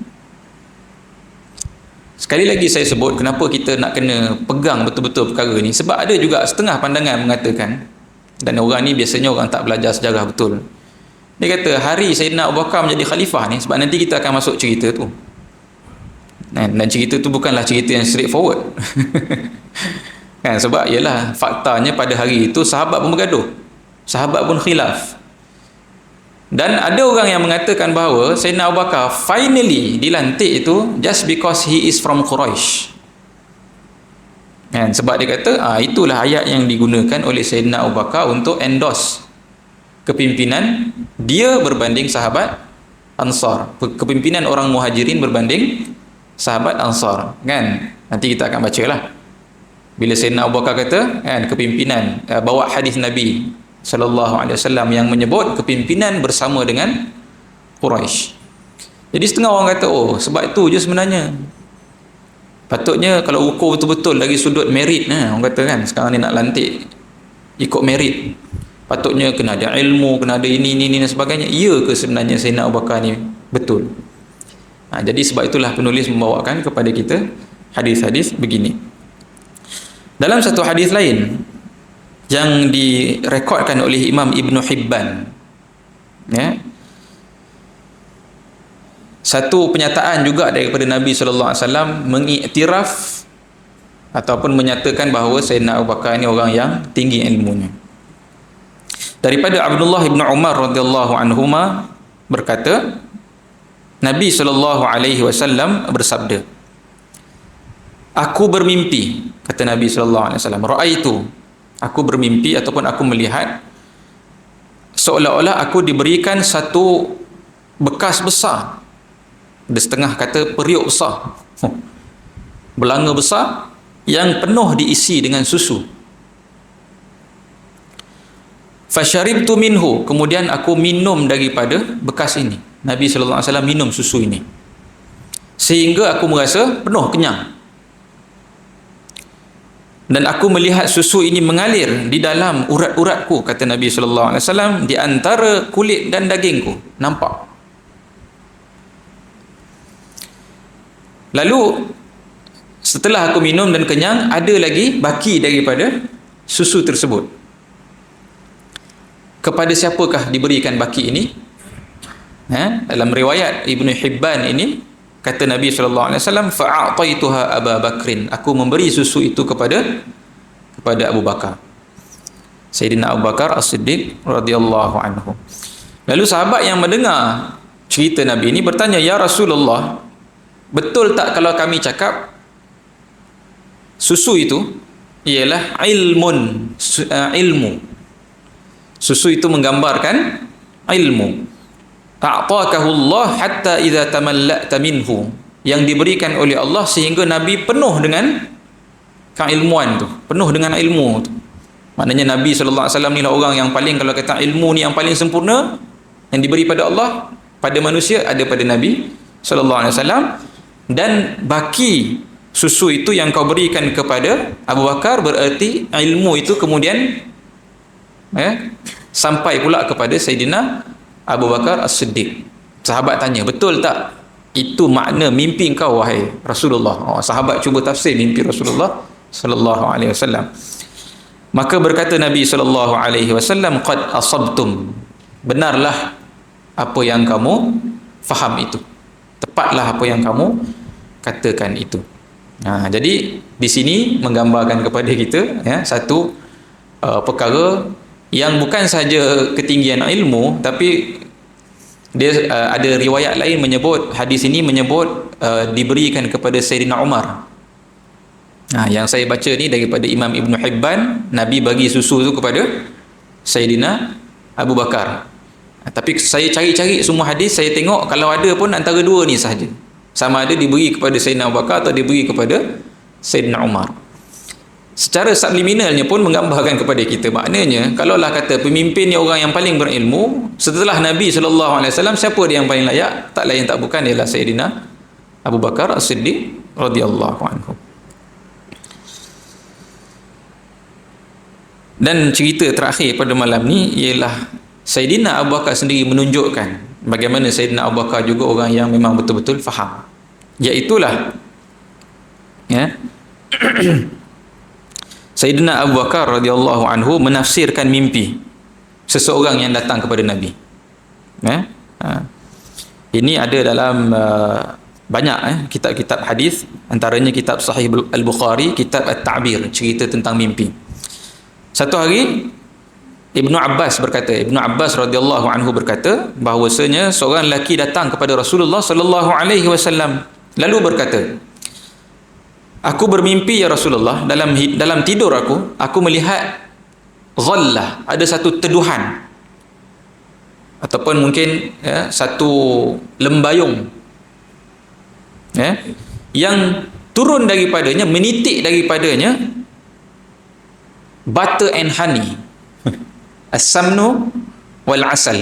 Sekali lagi saya sebut kenapa kita nak kena pegang betul-betul perkara ni, sebab ada juga setengah pandangan mengatakan, dan orang ni biasanya orang tak belajar sejarah betul, dia kata hari Sayyidina Abu Bakar menjadi khalifah ni, sebab nanti kita akan masuk cerita tu, dan cerita tu bukanlah cerita yang straightforward. Sebab ialah faktanya pada hari itu sahabat pun bergaduh, sahabat pun khilaf, dan ada orang yang mengatakan bahawa Sayyidina Abu Bakar finally dilantik itu just because he is from Quraisy. Sebab dia kata itulah ayat yang digunakan oleh Sayyidina Abu Bakar untuk endorse kepimpinan dia berbanding sahabat Ansar, kepimpinan orang Muhajirin berbanding sahabat Ansar. Nanti kita akan bacalah bila Sayyidina Abu Bakar kata kepimpinan, bawa hadis Nabi sallallahu alaihi wasallam yang menyebut kepimpinan bersama dengan Quraisy. Jadi setengah orang kata sebab itu je sebenarnya, patutnya kalau ukur betul-betul dari sudut merit, orang kata sekarang ni nak lantik ikut merit, patutnya kena ada ilmu, kena ada ini dan sebagainya. Ya ke sebenarnya Sayyidina Abu Bakar ni betul? Jadi sebab itulah penulis membawakan kepada kita hadis-hadis begini. Dalam satu hadis lain yang direkodkan oleh Imam Ibn Hibban, satu penyataan juga daripada Nabi SAW mengiktiraf ataupun menyatakan bahawa Sayyidina Abu Bakar ni orang yang tinggi ilmunya. Daripada Abdullah bin Umar radhiyallahu anhuma berkata, Nabi SAW bersabda, aku bermimpi, kata Nabi SAW, ra'aitu, aku bermimpi ataupun aku melihat seolah-olah aku diberikan satu bekas besar, ada setengah kata periuk besar, belanga besar yang penuh diisi dengan susu. Fasyaribtu minhu, kemudian aku minum daripada bekas ini. Nabi SAW minum susu ini sehingga aku merasa penuh kenyang. Dan aku melihat susu ini mengalir di dalam urat-uratku, kata Nabi SAW, di antara kulit dan dagingku, nampak. Lalu setelah aku minum dan kenyang, ada lagi baki daripada susu tersebut. Kepada siapakah diberikan baki ini? Dalam riwayat Ibn Hibban ini, kata Nabi SAW, fa'a'taituha Abu Bakrin, aku memberi susu itu kepada Abu Bakar, Sayyidina Abu Bakar As-Siddiq radhiyallahu anhu. Lalu sahabat yang mendengar cerita Nabi ini bertanya, ya Rasulullah, betul tak kalau kami cakap susu itu ialah ilmu? Susu itu menggambarkan ilmu. Ta'takahu Allah hatta idza tamalla'ta minhu, yang diberikan oleh Allah sehingga Nabi penuh dengan keilmuan tu, penuh dengan ilmu tu. Maknanya Nabi SAW ni lah orang yang paling, kalau kata ilmu ni yang paling sempurna yang diberi pada Allah, pada manusia ada pada Nabi SAW. Dan baki susu itu yang kau berikan kepada Abu Bakar, berarti ilmu itu kemudian sampai pula kepada Sayyidina Abu Bakar As-Siddiq. Sahabat tanya, betul tak itu makna mimpi engkau wahai Rasulullah? Sahabat cuba tafsir mimpi Rasulullah sallallahu alaihi wasallam. Maka berkata Nabi sallallahu alaihi wasallam, qad asabtum, benarlah apa yang kamu faham itu, tepatlah apa yang kamu katakan itu. Jadi di sini menggambarkan kepada kita satu perkara yang bukan saja ketinggian ilmu, tapi dia ada riwayat lain menyebut, hadis ini menyebut diberikan kepada Sayyidina Umar. Yang saya baca ni daripada Imam Ibn Hibban, Nabi bagi susu tu kepada Sayyidina Abu Bakar. Tapi saya cari-cari semua hadis, saya tengok kalau ada pun antara dua ni sahaja. Sama ada diberi kepada Sayyidina Abu Bakar atau diberi kepada Sayyidina Umar. Secara subliminalnya pun menggambarkan kepada kita, maknanya kalaulah kata pemimpin ni orang yang paling berilmu setelah Nabi SAW, siapa dia yang paling layak? Tak lain tak bukan ialah Sayyidina Abu Bakar As-Siddiq radhiyallahu anhu. Dan cerita terakhir pada malam ni ialah Sayyidina Abu Bakar sendiri menunjukkan bagaimana Sayyidina Abu Bakar juga orang yang memang betul-betul faham. Iaitulah ya Sayyidina Abu Bakar radhiyallahu anhu menafsirkan mimpi seseorang yang datang kepada Nabi. Ini ada dalam banyak kitab-kitab hadis, antaranya kitab Sahih Al-Bukhari, kitab At-Ta'bir, cerita tentang mimpi. Satu hari Ibnu Abbas radhiyallahu anhu berkata bahawasanya seorang lelaki datang kepada Rasulullah sallallahu alaihi wasallam lalu berkata, aku bermimpi ya Rasulullah, dalam tidur aku melihat zallah, ada satu teduhan ataupun mungkin satu lembayung yang turun daripadanya, menitik daripadanya butter and honey, as-samnu wal asal,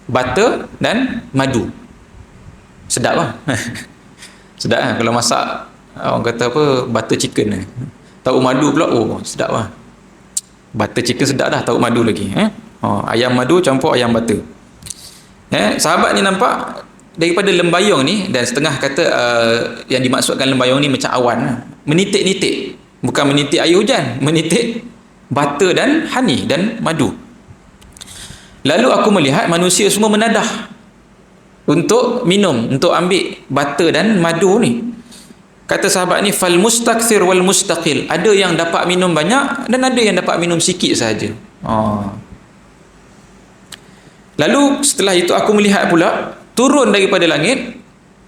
butter dan madu. Sedap lah. Sedap lah kalau masak, orang kata apa, butter chicken tahu madu pula, oh sedap lah. Butter chicken sedap dah, tahu madu lagi. Ayam madu campur ayam butter. Sahabat ni nampak daripada lembayung ni, dan setengah kata yang dimaksudkan lembayung ni macam awan, menitik-nitik, bukan menitik air hujan, menitik butter dan honey dan madu. Lalu aku melihat manusia semua menadah untuk minum, untuk ambil butter dan madu ni. Kata sahabat ni, fal mustakthir wal mustaqil, ada yang dapat minum banyak dan ada yang dapat minum sikit saja. Lalu setelah itu aku melihat pula turun daripada langit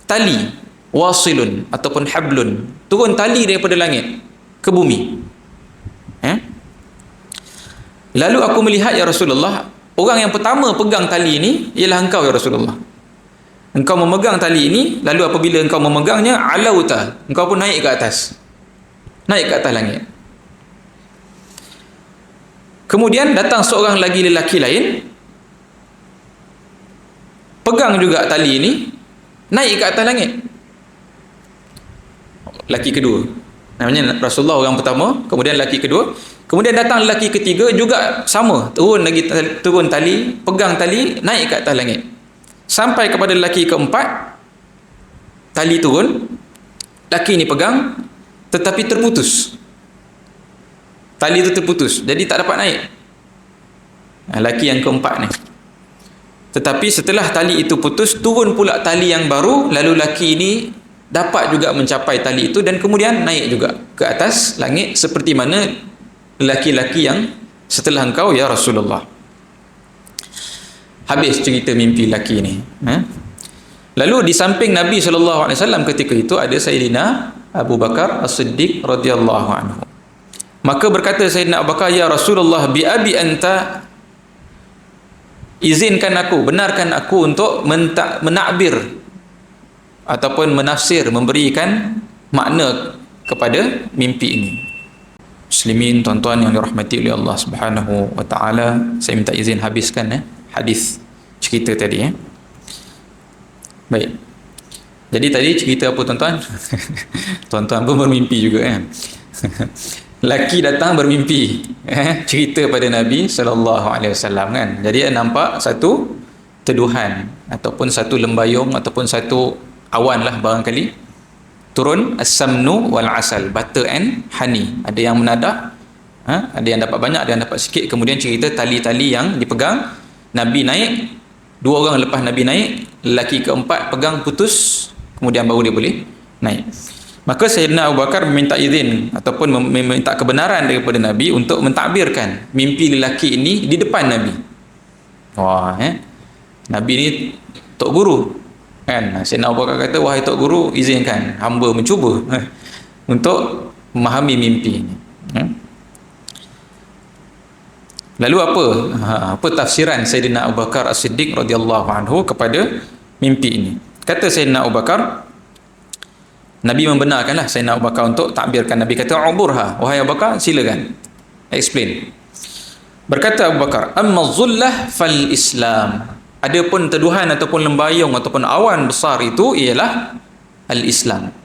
tali wasilun ataupun hablun, turun tali daripada langit ke bumi. Lalu aku melihat ya Rasulullah, orang yang pertama pegang tali ini ialah engkau ya Rasulullah. Engkau memegang tali ini, lalu apabila engkau memegangnya, alauta, engkau pun naik ke atas. Naik ke atas langit. Kemudian datang seorang lagi lelaki lain, pegang juga tali ini, naik ke atas langit. Lelaki kedua. Namanya Rasulullah orang pertama, kemudian lelaki kedua, kemudian datang lelaki ketiga juga sama, turun tali, pegang tali, naik ke atas langit. Sampai kepada lelaki keempat, tali turun, lelaki ni pegang, tetapi terputus. Tali itu terputus, jadi tak dapat naik. Lelaki yang keempat ni. Tetapi setelah tali itu putus, turun pula tali yang baru, lalu lelaki ini dapat juga mencapai tali itu dan kemudian naik juga ke atas langit seperti mana lelaki-lelaki yang setelah engkau ya Rasulullah. Habis cerita mimpi lelaki ni. Lalu di samping Nabi SAW ketika itu ada Sayyidina Abu Bakar As-Siddiq radhiyallahu anhu. Maka berkata Sayyidina Abu Bakar, ya Rasulullah, bi abi anta, izinkan aku, benarkan aku untuk menakbir ataupun menafsir, memberikan makna kepada mimpi ini. Muslimin, tuan-tuan yang dirahmati oleh Allah Subhanahu wa taala, saya minta izin habiskan hadis cerita tadi. Baik. Jadi tadi cerita apa tuan-tuan? Tuan-tuan pun bermimpi juga kan. Laki datang bermimpi, cerita pada Nabi sallallahu alaihi wasallam kan. Jadi nampak satu teduhan ataupun satu lembayung ataupun satu awan lah barangkali, turun as-samnu wal asal, butter and honey. Ada yang menadah, ada yang dapat banyak, ada yang dapat sikit. Kemudian cerita tali-tali yang dipegang, Nabi naik, dua orang lepas Nabi naik, lelaki keempat pegang putus, kemudian baru dia boleh naik. Maka Sayyidina Abu Bakar meminta izin ataupun meminta kebenaran daripada Nabi untuk mentadbirkan mimpi lelaki ini di depan Nabi. Wah, Nabi ni tok guru kan. Sayyidina Abu Bakar kata, wahai tok guru, izinkan hamba mencuba untuk memahami mimpi ini. Lalu apa tafsiran Sayyidina Abu Bakar As-Siddiq radhiyallahu anhu kepada mimpi ini? Kata Sayyidina Abu Bakar, Nabi membenarkanlah Sayyidina Abu Bakar untuk takbirkan. Nabi kata, "Uburha, wahai Abu Bakar, silakan. Explain." Berkata Abu Bakar, "Amma zullah fal Islam." Adapun teduhan ataupun lembayung ataupun awan besar itu ialah al-Islam.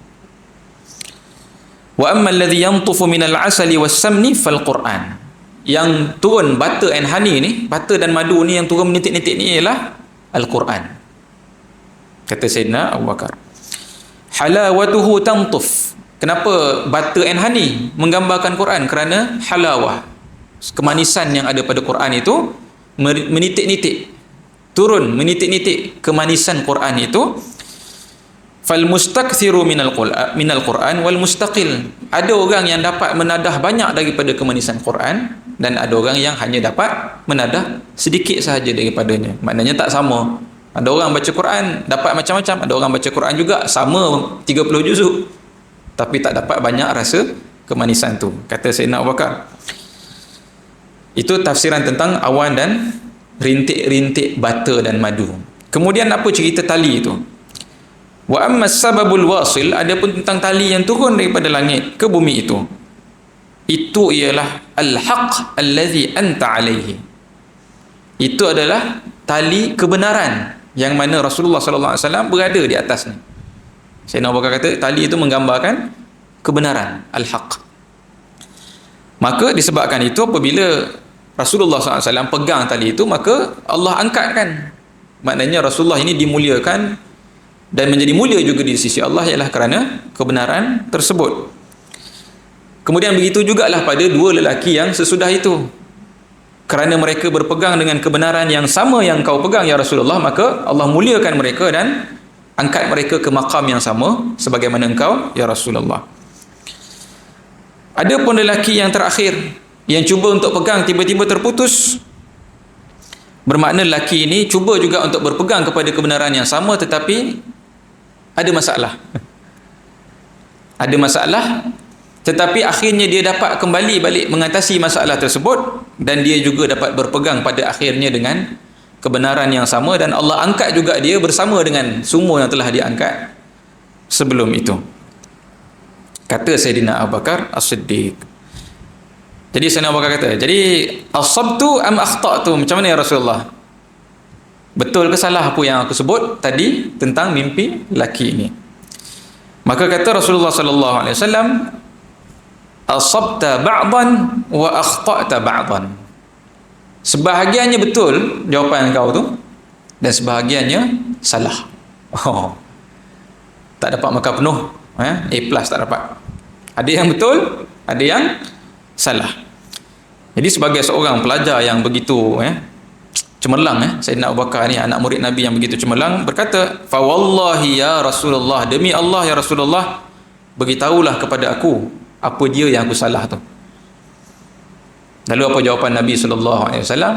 Wa amma alladhi yantufu minal asali was-samni fal Quran. Yang turun butter and honey ni, butter dan madu ni yang turun menitik-nitik ni ialah Al-Quran. Kata Sayyidina Abu Bakar, halawatuhu tantuf. Kenapa butter and honey menggambarkan Quran? Kerana halawah, kemanisan yang ada pada Quran itu menitik-nitik, turun menitik-nitik kemanisan Quran itu. Fal mustakthiru minal Quran wal mustaqil. Ada orang yang dapat menadah banyak daripada kemanisan Quran, dan ada orang yang hanya dapat menadah sedikit sahaja daripadanya. Maknanya tak sama. Ada orang baca Quran dapat macam-macam, ada orang baca Quran juga sama 30 juzuk tapi tak dapat banyak rasa kemanisan tu. Kata Sayyidina Abu Bakar. Itu tafsiran tentang awan dan rintik-rintik butter dan madu. Kemudian apa cerita tali itu? Wa amma sababul wasil, adapun tentang tali yang turun daripada langit ke bumi itu ialah al-haq allazi anta alaihi. Itu adalah tali kebenaran yang mana Rasulullah sallallahu alaihi wasallam berada di atasnya. Sayyidina Abu Bakar kata tali itu menggambarkan kebenaran, al-haq. Maka disebabkan itu apabila Rasulullah sallallahu alaihi wasallam pegang tali itu, maka Allah angkatkan. Maknanya Rasulullah ini dimuliakan dan menjadi mulia juga di sisi Allah ialah kerana kebenaran tersebut. Kemudian begitu jugalah pada dua lelaki yang sesudah itu. Kerana mereka berpegang dengan kebenaran yang sama yang kau pegang ya Rasulullah, maka Allah muliakan mereka dan angkat mereka ke maqam yang sama sebagaimana engkau ya Rasulullah. Ada pun lelaki yang terakhir yang cuba untuk pegang tiba-tiba terputus. Bermakna lelaki ini cuba juga untuk berpegang kepada kebenaran yang sama tetapi ada masalah. Ada masalah, tetapi akhirnya dia dapat kembali balik mengatasi masalah tersebut dan dia juga dapat berpegang pada akhirnya dengan kebenaran yang sama, dan Allah angkat juga dia bersama dengan semua yang telah diangkat sebelum itu. Kata Sayyidina Abu Bakar As-Siddiq. Jadi Sayyidina Abu Bakar kata, jadi asabtu am akhta'tu? Macam mana ya Rasulullah? Betul ke salah apa yang aku sebut tadi tentang mimpi lelaki ini? Maka kata Rasulullah sallallahu alaihi wasallam, asabta ba'dan wa akhta'ta ba'dan. Sebahagiannya betul jawapan kau tu dan sebahagiannya salah. Oh. Tak dapat markah penuh, A+ tak dapat. Ada yang betul, ada yang salah. Jadi sebagai seorang pelajar yang begitu cemerlang, Sayyidina Abu Bakar ni anak murid Nabi yang begitu cemerlang, berkata, fa wallahi ya Rasulullah, demi Allah ya Rasulullah, beritahulah kepada aku apa dia yang aku salah tu. Lalu apa jawapan Nabi sallallahu alaihi wasallam?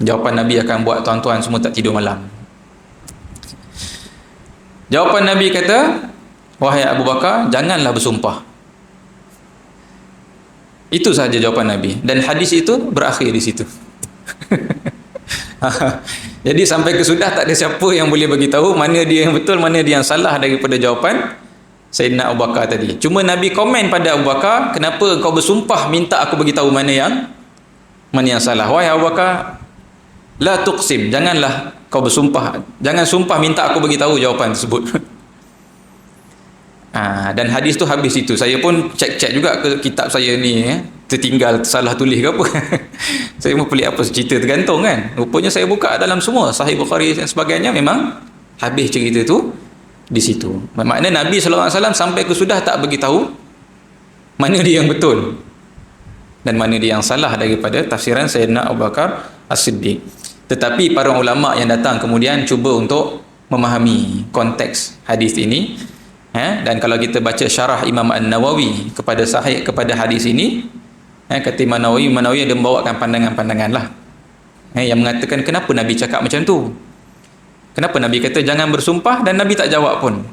Jawapan Nabi akan buat tuan-tuan semua tak tidur malam. Jawapan Nabi kata, wahai Abu Bakar, janganlah bersumpah. Itu sahaja jawapan Nabi, dan hadis itu berakhir di situ. Jadi sampai ke sudah tak ada siapa yang boleh bagi tahu mana dia yang betul, mana dia yang salah daripada jawapan Sayyidina Abu Bakar tadi. Cuma Nabi komen pada Abu Bakar, kenapa kau bersumpah minta aku bagi tahu mana yang salah? Wahai Abu Bakar, la tuqsim, janganlah kau bersumpah, jangan sumpah minta aku bagi tahu jawapan tersebut. Dan hadis tu habis itu. Saya pun cek-cek juga ke kitab saya ni, tertinggal, salah tulis ke apa. Saya pun pelik apa cerita tergantung kan. Rupanya saya buka dalam semua Sahih Bukhari dan sebagainya, memang habis cerita tu di situ. Maknanya Nabi sallallahu alaihi wasallam sampai ke sudah tak bagi tahu mana dia yang betul dan mana dia yang salah daripada tafsiran Sayyidina Abu Bakar As-Siddiq. Tetapi para ulama yang datang kemudian cuba untuk memahami konteks hadis ini. Dan kalau kita baca syarah Imam An-Nawawi kepada sahih kepada hadis ini, kata Imam Nawawi ada membawakan pandangan-pandangan lah, yang mengatakan kenapa Nabi cakap macam tu, kenapa Nabi kata jangan bersumpah dan Nabi tak jawab pun.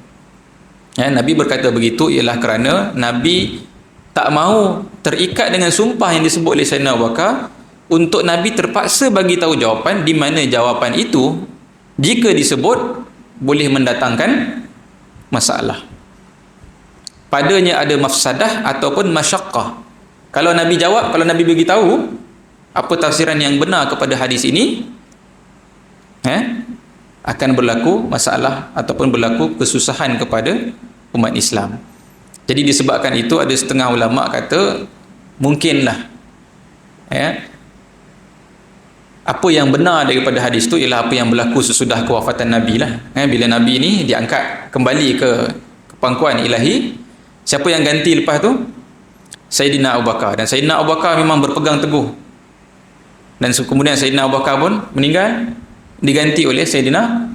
Nabi berkata begitu ialah kerana Nabi tak mahu terikat dengan sumpah yang disebut oleh Sayyidina Abu Bakar untuk Nabi terpaksa bagi tahu jawapan, di mana jawapan itu jika disebut boleh mendatangkan masalah. Padanya ada mafsadah ataupun masyaqqah. Kalau Nabi jawab, kalau Nabi bagi tahu apa tafsiran yang benar kepada hadis ini, akan berlaku masalah ataupun berlaku kesusahan kepada umat Islam. Jadi disebabkan itu ada setengah ulama kata mungkinlah apa yang benar daripada hadis itu ialah apa yang berlaku sesudah kewafatan Nabi lah. Bila Nabi ni diangkat kembali ke pangkuan ilahi, siapa yang ganti lepas tu? Sayyidina Abu Bakar. Dan Sayyidina Abu Bakar memang berpegang teguh. Dan kemudian Sayyidina Abu Bakar pun meninggal, diganti oleh Sayyidina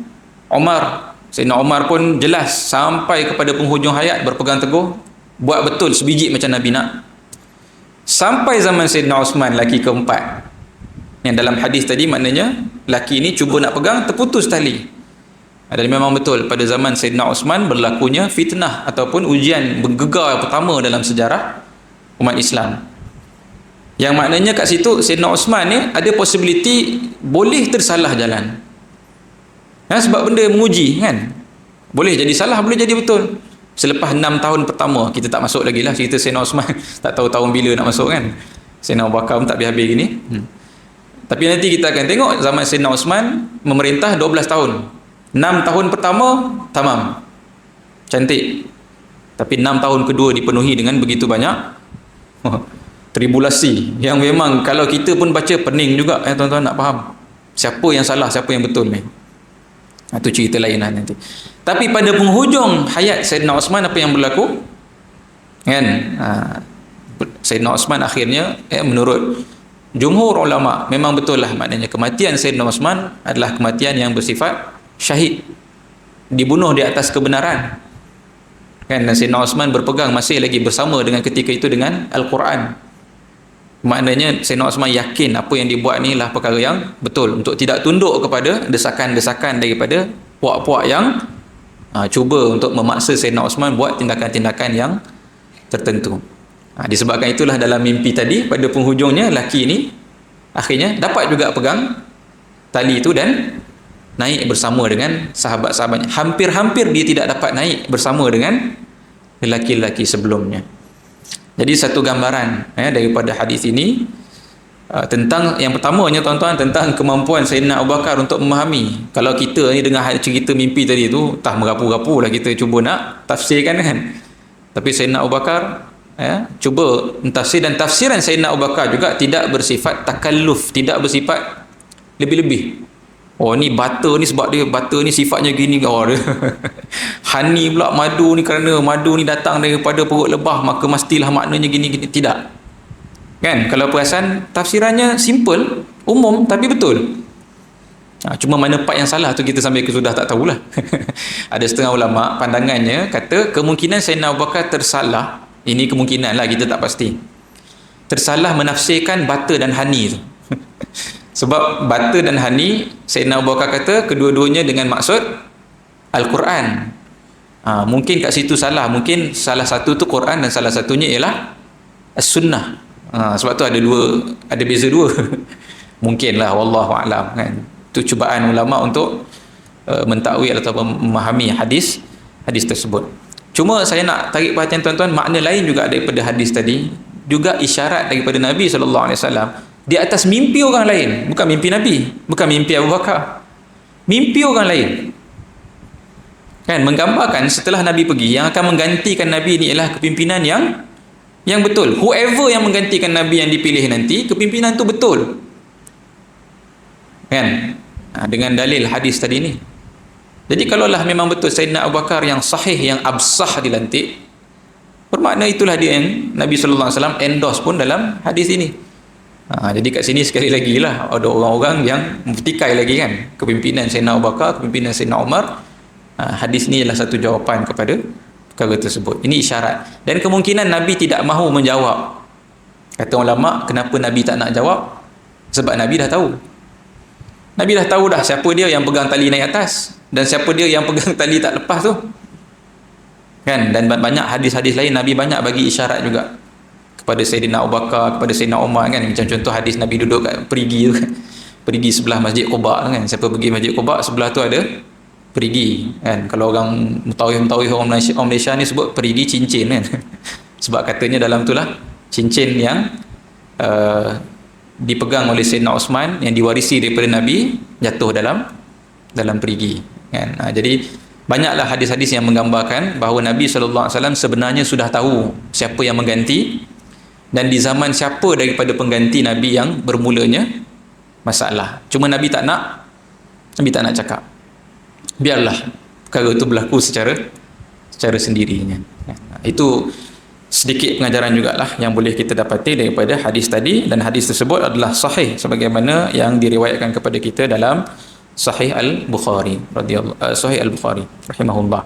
Umar. Sayyidina Umar pun jelas sampai kepada penghujung hayat berpegang teguh, buat betul sebiji macam Nabi nak. Sampai zaman Sayyidina Osman, laki keempat. Yang dalam hadis tadi maknanya laki ini cuba nak pegang, terputus tali. Dan memang betul pada zaman Sayyidina Osman berlakunya fitnah ataupun ujian bergegar pertama dalam sejarah umat Islam. Yang maknanya kat situ Sayyidina Osman ni ada possibility boleh tersalah jalan. Sebab benda menguji kan. Boleh jadi salah, boleh jadi betul. Selepas 6 tahun pertama, kita tak masuk lagi lah cerita Sayyidina Osman. Tak tahu tahun bila nak masuk kan. Sayyidina Abu Bakar pun tak habis-habis gini. Tapi nanti kita akan tengok zaman Sayyidina Osman memerintah 12 tahun. 6 tahun pertama tamam, cantik. Tapi 6 tahun kedua dipenuhi dengan begitu banyak tribulasi yang memang kalau kita pun baca pening juga tuan-tuan nak faham siapa yang salah, siapa yang betul ni. Itu cerita lain lah nanti. Tapi pada penghujung hayat Sayyidina Osman, apa yang berlaku kan? Sayyidina Osman akhirnya menurut jumhur ulama memang betul lah, maknanya kematian Sayyidina Osman adalah kematian yang bersifat syahid, dibunuh di atas kebenaran kan. Dan Sayyidina Osman berpegang masih lagi bersama dengan ketika itu dengan Al-Quran. Maknanya Sayyidina Osman yakin apa yang dibuat ni lah perkara yang betul, untuk tidak tunduk kepada desakan-desakan daripada puak-puak yang cuba untuk memaksa Sayyidina Osman buat tindakan-tindakan yang tertentu. Disebabkan itulah dalam mimpi tadi pada penghujungnya laki ni akhirnya dapat juga pegang tali itu dan naik bersama dengan sahabat-sahabatnya. Hampir-hampir dia tidak dapat naik bersama dengan lelaki-lelaki sebelumnya. Jadi satu gambaran daripada hadis ini tentang yang pertamanya tuan-tuan, tentang kemampuan Sayyidina Abu Bakar untuk memahami. Kalau kita ni dengar cerita mimpi tadi tu tak merapu-rapu lah kita cuba nak tafsirkan kan. Tapi Sayyidina Abu Bakar cuba mentafsir, dan tafsiran Sayyidina Abu Bakar juga tidak bersifat takalluf, tidak bersifat lebih-lebih. Oh ni bata ni sebab dia bata ni sifatnya gini, hani pula madu ni kerana madu ni datang daripada perut lebah maka mestilah maknanya gini-gini. Tidak kan. Kalau perasan tafsirannya simple, umum tapi betul. Cuma mana part yang salah tu kita sampai ke sudah tak tahulah. Ada setengah ulama pandangannya kata kemungkinan Sayyidina Abu Bakar tersalah, ini kemungkinan lah, kita tak pasti, tersalah menafsirkan bata dan hani tu. Sebab bata dan hani Sayyidina Abu Bakar kata kedua-duanya dengan maksud Al-Quran. Mungkin kat situ salah, mungkin salah satu tu Quran dan salah satunya ialah As-Sunnah. Sebab tu ada beza dua. Mungkinlah, wallahu a'lam kan. Itu cubaan ulama untuk mentakwil atau memahami hadis tersebut. Cuma saya nak tarik perhatian tuan-tuan, makna lain juga daripada hadis tadi, juga isyarat daripada Nabi SAW di atas mimpi orang lain, bukan mimpi Nabi, bukan mimpi Abu Bakar, mimpi orang lain kan, menggambarkan setelah Nabi pergi, yang akan menggantikan Nabi ni ialah kepimpinan yang betul. Whoever yang menggantikan Nabi yang dipilih nanti, kepimpinan tu betul kan, dengan dalil hadis tadi ni. Jadi kalaulah memang betul Sayyidina Abu Bakar yang sahih, yang absah dilantik, bermakna itulah dia yang Nabi SAW endorse pun dalam hadis ini. Jadi kat sini sekali lagi lah ada orang-orang yang mempertikai lagi kan kepimpinan Sayyidina Abu Bakar, kepimpinan Sayyidina Umar. Hadis ni adalah satu jawapan kepada perkara tersebut. Ini isyarat. Dan kemungkinan Nabi tidak mahu menjawab. Kata ulama, kenapa Nabi tak nak jawab? Sebab Nabi dah tahu. Nabi dah tahu dah siapa dia yang pegang tali naik atas dan siapa dia yang pegang tali tak lepas tu kan. Dan banyak hadis-hadis lain Nabi banyak bagi isyarat juga kepada Sayyidina Abu Bakar, kepada Sayyidina Umar kan, macam contoh hadis Nabi duduk kat perigi tu kan, perigi sebelah Masjid Quba kan, siapa pergi Masjid Quba sebelah tu ada perigi kan. Kalau orang mutawif orang Malaysia ni sebut perigi cincin kan sebab katanya dalam tu lah cincin yang dipegang oleh Sayyidina Osman yang diwarisi daripada Nabi jatuh dalam perigi kan. Jadi banyaklah hadis-hadis yang menggambarkan bahawa Nabi SAW sebenarnya sudah tahu siapa yang mengganti, dan di zaman siapa daripada pengganti Nabi yang bermulanya masalah. Cuma Nabi tak nak cakap. Biarlah perkara itu berlaku secara sendirinya. Itu sedikit pengajaran jugalah yang boleh kita dapati daripada hadis tadi, dan hadis tersebut adalah sahih sebagaimana yang diriwayatkan kepada kita dalam Sahih Al-Bukhari Sahih Al-Bukhari rahimahullah.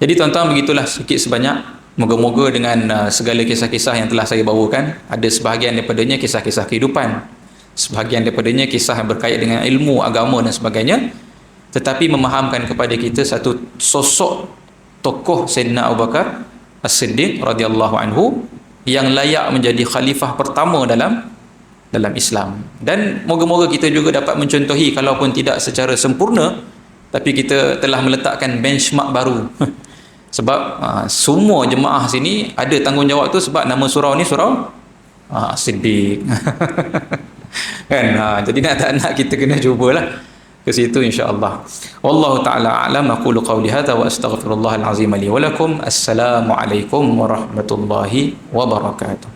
Jadi tuan-tuan, begitulah sedikit sebanyak, moga-moga dengan segala kisah-kisah yang telah saya bawakan, ada sebahagian daripadanya kisah-kisah kehidupan, sebahagian daripadanya kisah yang berkait dengan ilmu, agama dan sebagainya, tetapi memahamkan kepada kita satu sosok tokoh Sayyidina Abu Bakar As-Siddiq radhiyallahu anhu yang layak menjadi khalifah pertama dalam Islam. Dan moga-moga kita juga dapat mencontohi, kalaupun tidak secara sempurna, tapi kita telah meletakkan benchmark baru sebab semua jemaah sini ada tanggungjawab tu, sebab nama surau ni surau Siddiq kan. Jadi nak kita kena cubalah ke situ insya-Allah. Wallahu taala a'lam. Aqulu qawli hadza wa astaghfirullahal azim li wa lakum. Assalamu alaikum warahmatullahi wabarakatuh.